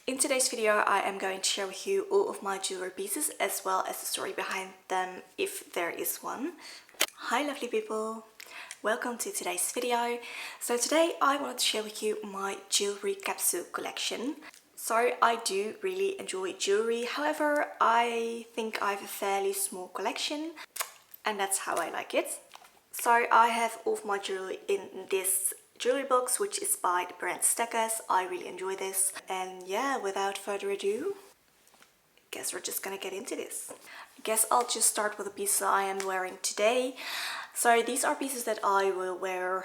In today's video I am going to share with you all of my jewelry pieces as well as the story behind them if there is one. Hi lovely people! Welcome to today's video. So today I wanted to share with you my jewelry capsule collection. So I do really enjoy jewelry, however I think I have a fairly small collection and that's how I like it. So I have all of my jewelry in this jewelry box, which is by the brand Stackers. I really enjoy this. And yeah, without further ado, I guess we're just gonna get into this. I guess I'll just start with the pieces I am wearing today. So these are pieces that I will wear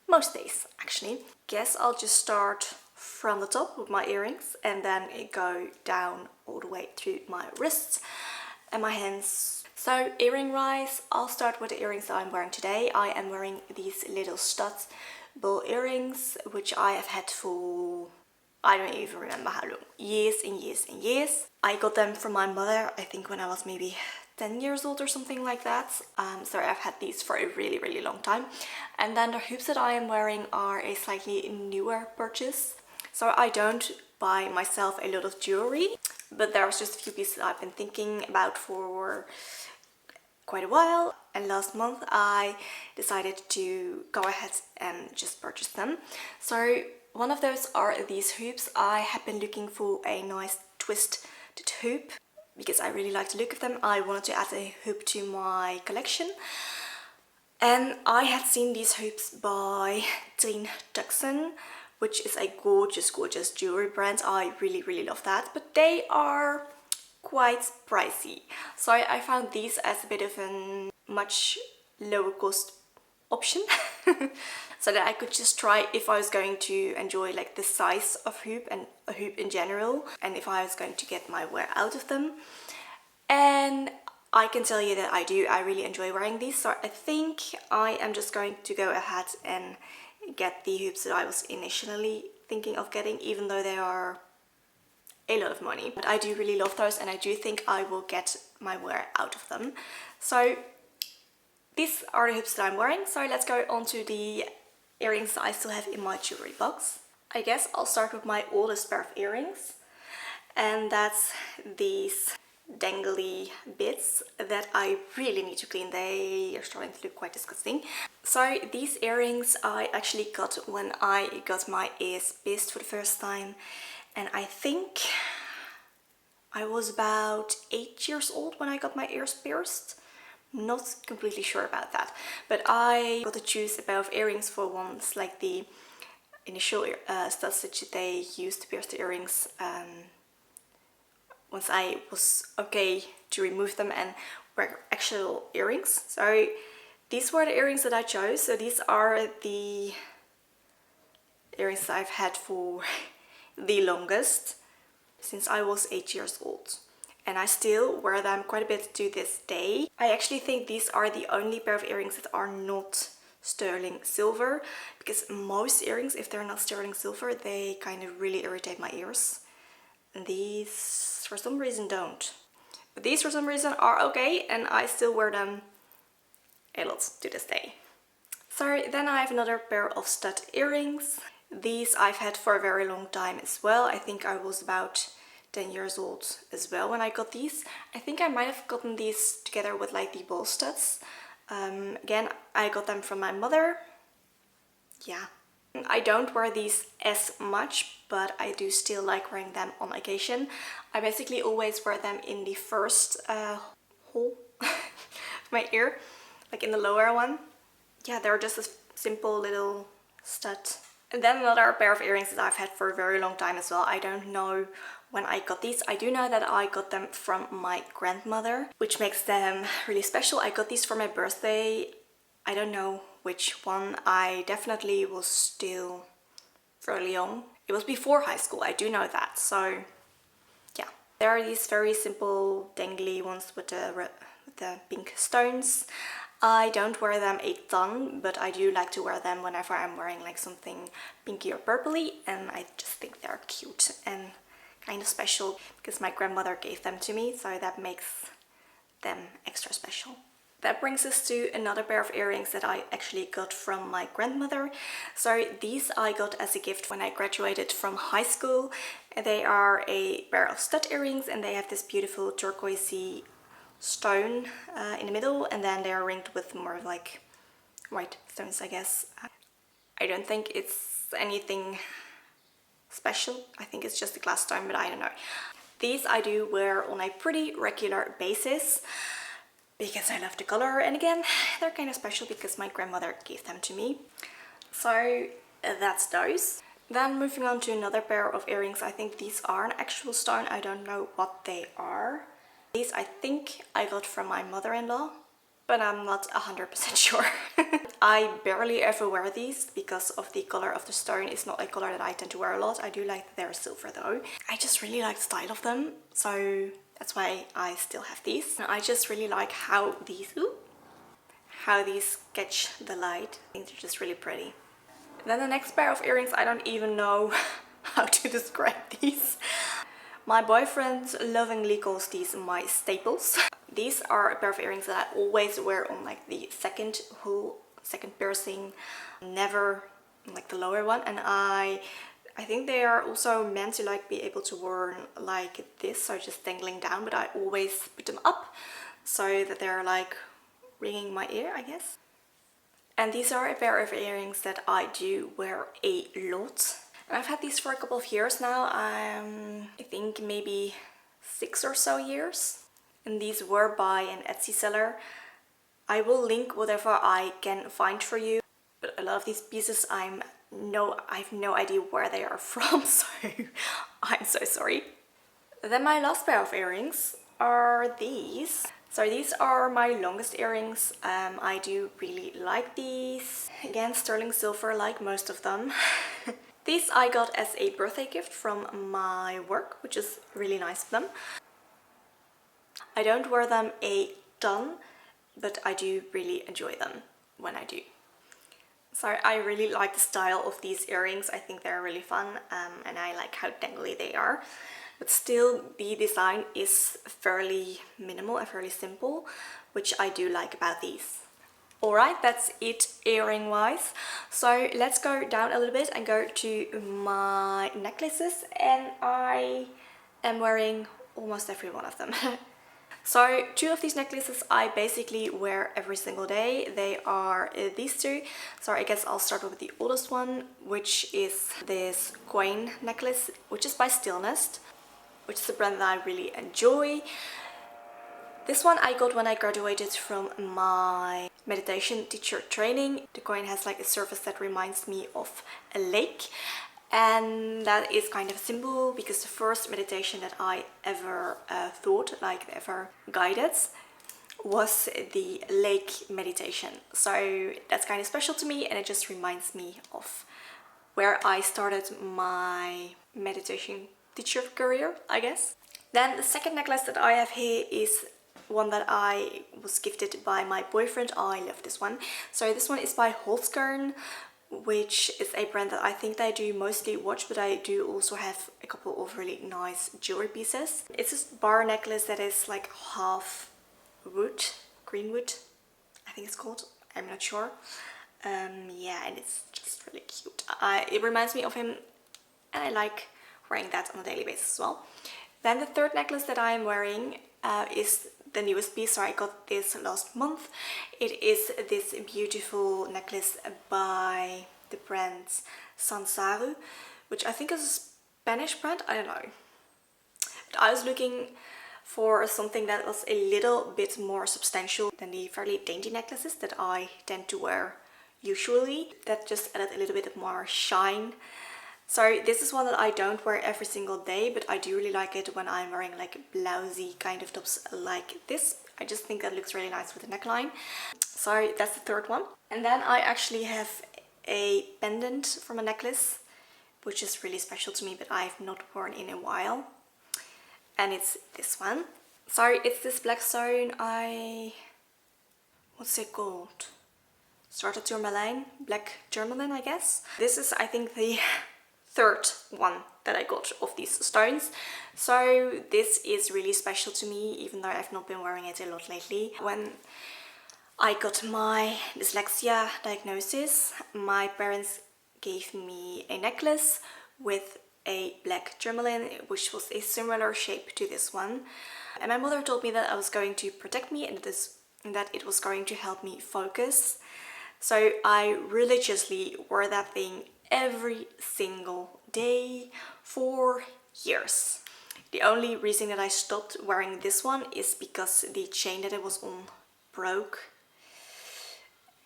most days actually. Guess I'll just start from the top with my earrings and then go down all the way through my wrists and my hands. So earring wise, I'll start with the earrings that I'm wearing today. I am wearing these little stud ball earrings, which I have had for, I don't even remember how long, years and years and years. I got them from my mother, I think when I was maybe 10 years old or something like that. So I've had these for a really long time. And then the hoops that I am wearing are a slightly newer purchase. So I don't buy myself a lot of jewelry, but there's just a few pieces I've been thinking about for quite a while, and last month I decided to go ahead and just purchase them. So one of those are these hoops. I have been looking for a nice twisted hoop because I really like the look of them. I wanted to add a hoop to my collection, and I had seen these hoops by Teen Tuxen, which is a gorgeous jewelry brand. I really love that, but they are quite pricey. So I found these as a bit of a much lower cost option so that I could just try if I was going to enjoy like the size of hoop and a hoop in general, and if I was going to get my wear out of them. And I can tell you that I do. I really enjoy wearing these, so I think I am just going to go ahead and get the hoops that I was initially thinking of getting, even though they are a lot of money. But I do really love those, and I do think I will get my wear out of them. So these are the hoops that I'm wearing. So let's go on to the earrings that I still have in my jewelry box. I guess I'll start with my oldest pair of earrings, and that's these dangly bits that I really need to clean. They are starting to look quite disgusting. So these earrings I actually got when I got my ears pierced for the first time, and I think I was about 8 years old when I got my ears pierced. Not completely sure about that, but I got to choose a pair of earrings for once, like the initial studs that they used to pierce the earrings. Once I was okay to remove them and wear actual earrings. So these were the earrings that I chose. So these are the earrings that I've had for the longest, since I was 8 years old, and I still wear them quite a bit to this day. I actually think these are the only pair of earrings that are not sterling silver, because most earrings, if they're not sterling silver, they kind of really irritate my ears, and these for some reason don't. But these for some reason are okay, and I still wear them a lot to this day. So then I have another pair of stud earrings. These I've had for a very long time as well. I think I was about 10 years old as well when I got these. I think I might have gotten these together with like the ball studs. Again, I got them from my mother. Yeah. I don't wear these as much, but I do still like wearing them on occasion. I basically always wear them in the first hole of my ear, like in the lower one. Yeah, they're just a simple little stud. And then another pair of earrings that I've had for a very long time as well. I don't know when I got these. I do know that I got them from my grandmother, which makes them really special. I got these for my birthday. I don't know which one. I definitely was still fairly young. It was before high school, I do know that. So yeah, there are these very simple dangly ones with the pink stones. I don't wear them a ton, but I do like to wear them whenever I'm wearing like something pinky or purpley, and I just think they're cute and kind of special because my grandmother gave them to me, so that makes them extra special. That brings us to another pair of earrings that I actually got from my grandmother. So these I got as a gift when I graduated from high school. They are a pair of stud earrings and they have this beautiful turquoisey stone in the middle, and then they are ringed with more like white stones, I guess. I don't think it's anything special. I think it's just a glass stone, but I don't know. These I do wear on a pretty regular basis because I love the color, and again, they're kind of special because my grandmother gave them to me. So that's those. Then moving on to another pair of earrings. I think these are an actual stone. I don't know what they are. These I think I got from my mother-in-law, but I'm not 100% sure. I barely ever wear these because of the color of the stone. It's not a color that I tend to wear a lot. I do like that they're silver though. I just really like the style of them, so that's why I still have these. And I just really like how these catch the light. I think they're just really pretty. Then the next pair of earrings, I don't even know how to describe these. My boyfriend lovingly calls these my staples. These are a pair of earrings that I always wear on like the second hole, second piercing, never like the lower one. And I think they are also meant to like be able to wear like this, so just dangling down, but I always put them up so that they're like ringing my ear, I guess. And these are a pair of earrings that I do wear a lot. And I've had these for a couple of years now. I think maybe 6 or so years. And these were by an Etsy seller. I will link whatever I can find for you. But a lot of these pieces I have no idea where they are from, so I'm so sorry. Then my last pair of earrings are these. So these are my longest earrings. I do really like these. Again, sterling silver like most of them. These I got as a birthday gift from my work, which is really nice of them. I don't wear them a ton, but I do really enjoy them when I do. So I really like the style of these earrings. I think they're really fun, and I like how dangly they are. But still, the design is fairly minimal and fairly simple, which I do like about these. Alright, that's it earring wise. So let's go down a little bit and go to my necklaces, and I am wearing almost every one of them. So 2 of these necklaces I basically wear every single day. They are these 2. So I guess I'll start with the oldest one, which is this coin necklace, which is by Stillness, which is a brand that I really enjoy. This one I got when I graduated from my meditation teacher training. The coin has like a surface that reminds me of a lake, and that is kind of a symbol because the first meditation that I ever ever guided was the lake meditation. So that's kind of special to me, and it just reminds me of where I started my meditation teacher career, I guess. Then the second necklace that I have here is one that I was gifted by my boyfriend. I love this one. So this one is by Holzkern, which is a brand that I think they do mostly watch, but I do also have a couple of really nice jewelry pieces. It's this bar necklace that is like half wood, green wood, I think it's called. I'm not sure. Yeah, and it's just really cute. It reminds me of him, and I like wearing that on a daily basis as well. Then the third necklace that I am wearing is the newest piece. So I got this last month. It is this beautiful necklace by the brand Sansaru, which I think is a Spanish brand. I don't know. But I was looking for something that was a little bit more substantial than the fairly dainty necklaces that I tend to wear usually. That just added a little bit more shine. So this is one that I don't wear every single day, but I do really like it when I'm wearing like blousey kind of tops like this. I just think that looks really nice with the neckline. So that's the third one. And then I actually have a pendant from a necklace, which is really special to me, but I've not worn in a while. And it's this one. So it's this black stone. What's it called? Started tourmaline, black tourmaline, I guess. This is, I think, the third one that I got of these stones. So this is really special to me, even though I've not been wearing it a lot lately. When I got my dyslexia diagnosis. My parents gave me a necklace with a black tourmaline, which was a similar shape to this one. And my mother told me that I was going to protect me and that it was going to help me focus. So I religiously wore that thing every single day for years. The only reason that I stopped wearing this one is because the chain that it was on broke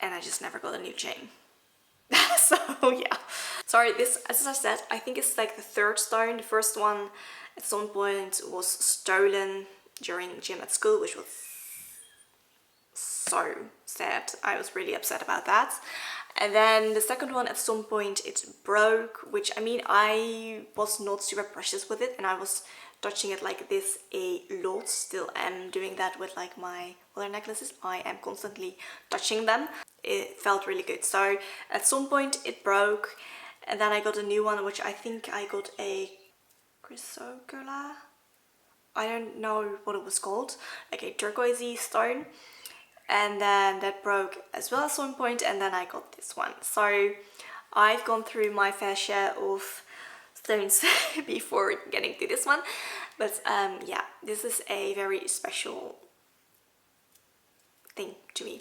and I just never got a new chain. So yeah. Sorry, this, as I said, I think it's like the third stone. The first one at some point was stolen during gym at school, which was so sad. I was really upset about that. And then the second one, at some point it broke, which, I mean, I was not super precious with it and I was touching it like this a lot. Still am doing that with like my other necklaces. I am constantly touching them. It felt really good. So at some point it broke and then I got a new one, which I think I got a chrysocolla. I don't know what it was called, like a turquoisey stone. And then that broke as well at some point, and then I got this one. So I've gone through my fair share of stones before getting to this one. But yeah, this is a very special thing to me.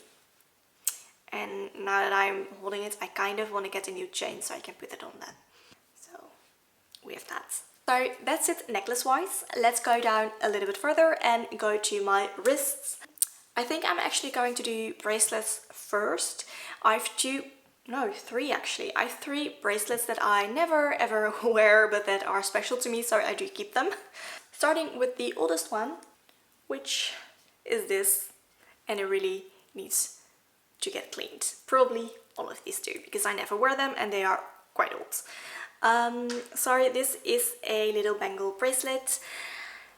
And now that I'm holding it, I kind of want to get a new chain so I can put it on that. So we have that. So that's it necklace wise. Let's go down a little bit further and go to my wrists. I think I'm actually going to do bracelets first. I have three actually. I have 3 bracelets that I never ever wear but that are special to me, so I do keep them. Starting with the oldest one, which is this, and it really needs to get cleaned. Probably all of these do, because I never wear them and they are quite old. Sorry, this is a little bangle bracelet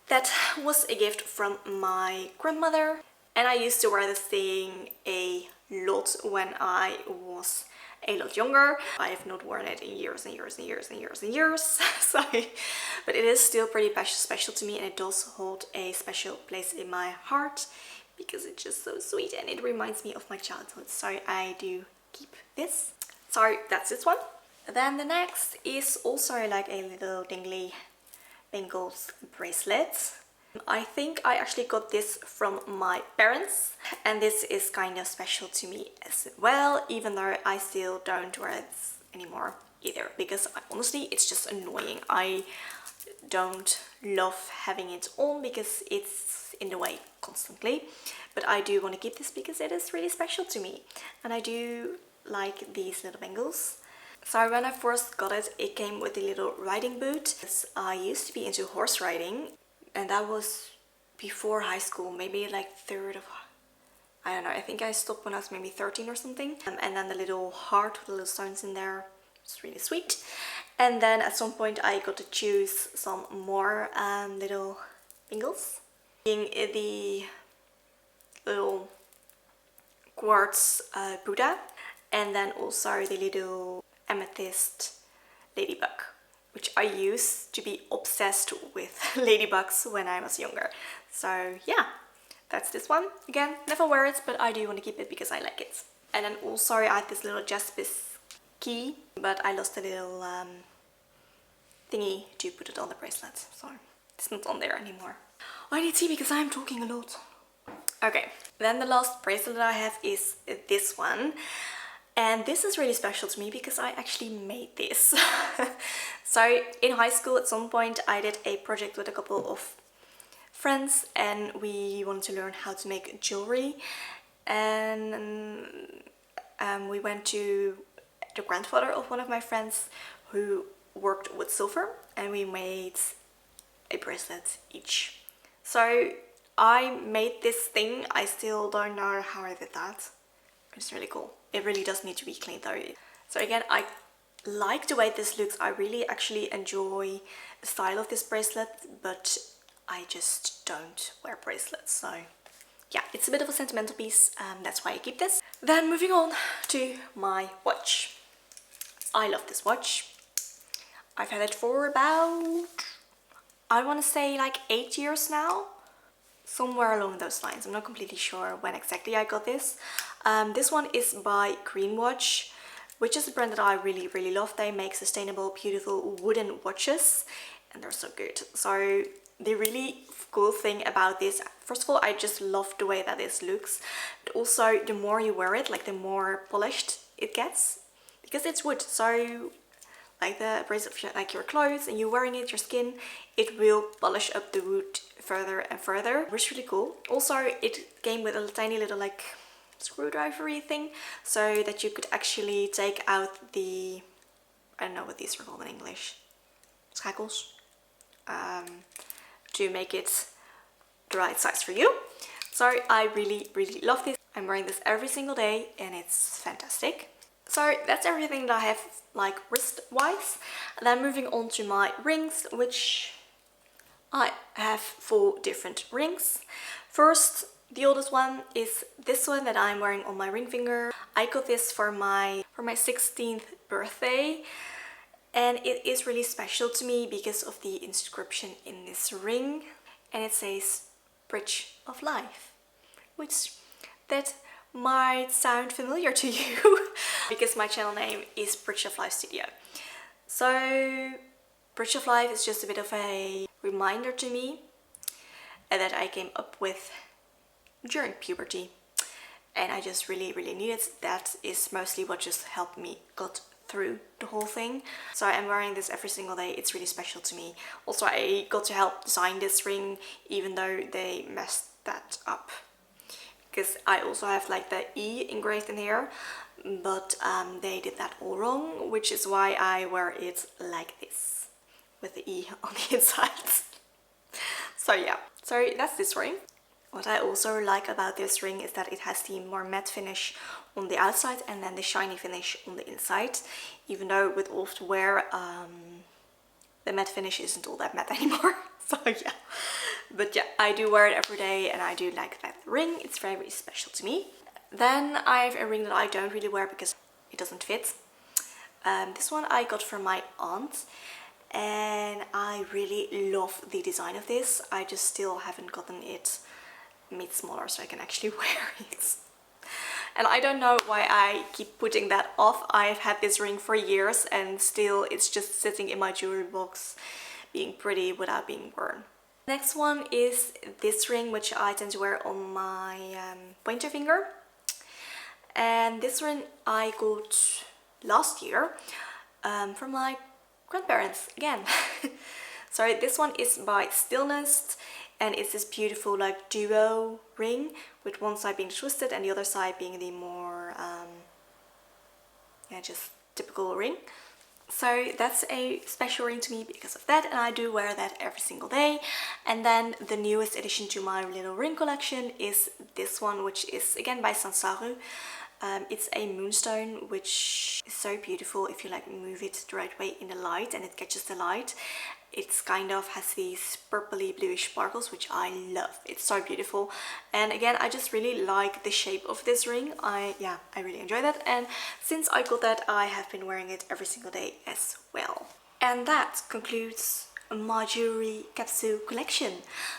that was a gift from my grandmother. And I used to wear this thing a lot when I was a lot younger. I have not worn it in years and years and years and years and years. Sorry. But it is still pretty special to me, and it does hold a special place in my heart because it's just so sweet and it reminds me of my childhood. So I do keep this. So that's this one. Then the next is also like a little dingly bangles bracelet. I think I actually got this from my parents, and this is kind of special to me as well, even though I still don't wear it anymore either, because honestly it's just annoying. I don't love having it on because it's in the way constantly, but I do want to keep this because it is really special to me and I do like these little bangles. So when I first got it, it came with a little riding boot. I used to be into horse riding, and that was before high school, maybe like I don't know, I think I stopped when I was maybe 13 or something. And then the little heart with the little stones in there, it's really sweet. And then at some point I got to choose some more little bangles. Being the little quartz Buddha, and then also the little amethyst ladybug, which I used to be obsessed with ladybugs when I was younger. So yeah, that's this one. Again, never wear it, but I do want to keep it because I like it. And then also I had this little jaspis key, but I lost a little thingy to put it on the bracelet, so it's not on there anymore. I need tea because I'm talking a lot. Okay, then the last bracelet I have is this one. And this is really special to me because I actually made this. So in high school at some point I did a project with a couple of friends and we wanted to learn how to make jewelry. And we went to the grandfather of one of my friends who worked with silver, and we made a bracelet each. So I made this thing. I still don't know how I did that. It's really cool. It really does need to be cleaned though. So again, I like the way this looks. I really actually enjoy the style of this bracelet, but I just don't wear bracelets. So yeah, it's a bit of a sentimental piece. That's why I keep this. Then moving on to my watch. I love this watch. I've had it for about, I want to say like 8 years now. somewhere along those lines. I'm not completely sure when exactly I got this. This one is by Greenwatch, which is a brand that I really love. They make sustainable, beautiful wooden watches, and they're so good. So the really cool thing about this, first of all, I just love the way that this looks, but also the more you wear it, like the more polished it gets, because it's wood. So like the bracelet, like your clothes, and you're wearing it, your skin, it will polish up the wood further and further, which is really cool. Also, it came with a tiny little like screwdriver-y thing, so that you could actually take out the, I don't know what these are called in English, schakels, to make it the right size for you. So I really love this. I'm wearing this every single day and it's fantastic. So that's everything that I have like wrist wise. And then moving on to my rings, which I have 4 different rings. First, the oldest one is this one that I'm wearing on my ring finger. I got this for my 16th birthday, and it is really special to me because of the inscription in this ring, and it says Bridge of Life, which that might sound familiar to you because my channel name is Bridge of Life Studio. So Bridge of Life is just a bit of a reminder to me that I came up with during puberty, and I just really needed. That is mostly what just helped me got through the whole thing. So I'm wearing this every single day. It's really special to me. Also, I got to help design this ring, even though they messed that up, because I also have like the E engraved in here, but they did that all wrong, which is why I wear it like this with the E on the inside. So yeah, so that's this ring. What I also like about this ring is that it has the more matte finish on the outside and then the shiny finish on the inside, even though with all of the wear the matte finish isn't all that matte anymore. So yeah, but yeah, I do wear it every day and I do like that ring. It's very special to me. Then I have a ring that I don't really wear because it doesn't fit. This one I got from my aunt, and I really love the design of this. I just still haven't gotten it made smaller so I can actually wear it. And I don't know why I keep putting that off. I've had this ring for years and still it's just sitting in my jewelry box being pretty without being worn. Next one is this ring, which I tend to wear on my pointer finger. And this ring I got last year from my grandparents again. So this one is by Stillness, and it's this beautiful like duo ring with one side being twisted and the other side being the more yeah, just typical ring. So that's a special ring to me because of that, and I do wear that every single day. And then the newest addition to my little ring collection is this one, which is again by Sansaru. It's a moonstone, which is so beautiful if you like move it the right way in the light and it catches the light. It's kind of has these purpley bluish sparkles, which I love. It's so beautiful. And again, I just really like the shape of this ring. I really enjoy that, and since I got that, I have been wearing it every single day as well. And that concludes my jewelry capsule collection.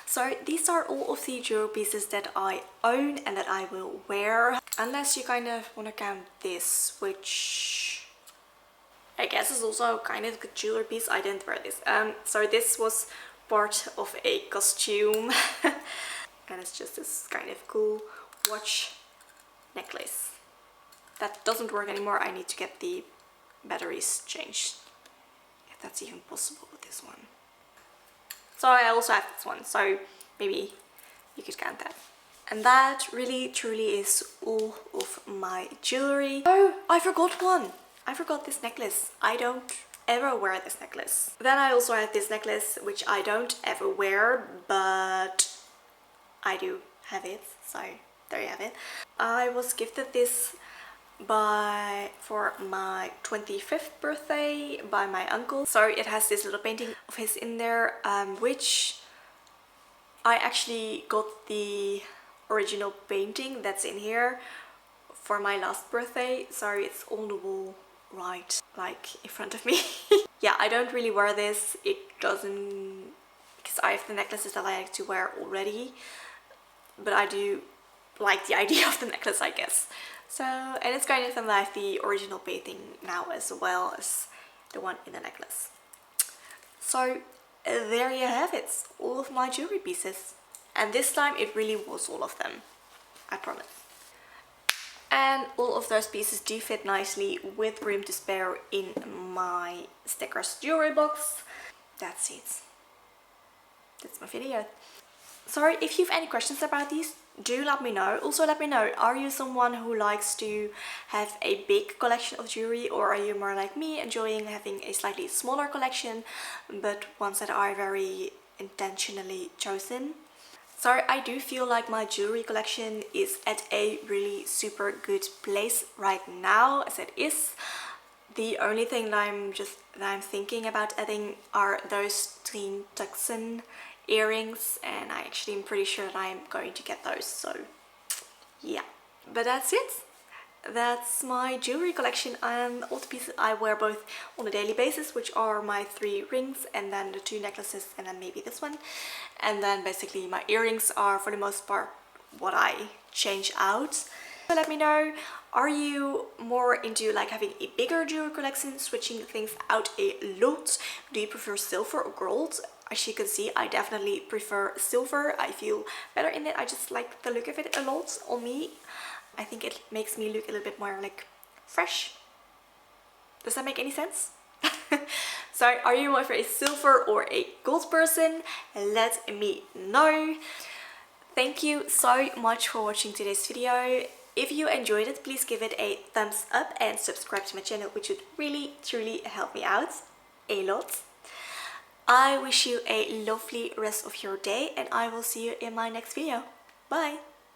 So these are all of the jewelry pieces that I own and that I will wear, unless you kind of want to count this, which I guess is also kind of a jewelry piece. I didn't wear this. So this was part of a costume and it's just this kind of cool watch necklace that doesn't work anymore. I need to get the batteries changed, if that's even possible with this one. So I also have this one, so maybe you could count that. And that really truly is all of my jewelry. Oh, I forgot one. I forgot this necklace. I don't ever wear this necklace. Then I also have this necklace, which I don't ever wear, but I do have it, so there you have it. I was gifted this for my 25th birthday by my uncle. So it has this little painting of his in there, which I actually got the original painting that's in here for my last birthday. Sorry, it's on the wall right like in front of me. Yeah, I don't really wear this. It doesn't, because I have the necklaces that I like to wear already, but I do like the idea of the necklace, I guess. So, and it's kind of like the original painting now as well as the one in the necklace. So there you have it, all of my jewelry pieces. And this time it really was all of them, I promise. And all of those pieces do fit nicely with room to spare in my stickers jewelry box. That's it. That's my video. Sorry, if you have any questions about these, do let me know. Also let me know, are you someone who likes to have a big collection of jewelry, or are you more like me, enjoying having a slightly smaller collection but ones that are very intentionally chosen? So I do feel like my jewelry collection is at a really super good place right now as it is. The only thing that I'm thinking about adding are those twin tungsten earrings, and I actually am pretty sure that I'm going to get those, so yeah. But that's it. That's my jewelry collection and all the pieces I wear both on a daily basis, which are my 3 rings and then the 2 necklaces and then maybe this one. And then basically my earrings are for the most part what I change out. So let me know, are you more into like having a bigger jewelry collection, switching things out a lot? Do you prefer silver or gold? As you can see, I definitely prefer silver. I feel better in it. I just like the look of it a lot on me. I think it makes me look a little bit more like fresh. Does that make any sense? So are you more for a silver or a gold person? Let me know. Thank you so much for watching today's video. If you enjoyed it, please give it a thumbs up and subscribe to my channel, which would really truly help me out a lot. I wish you a lovely rest of your day and I will see you in my next video. Bye!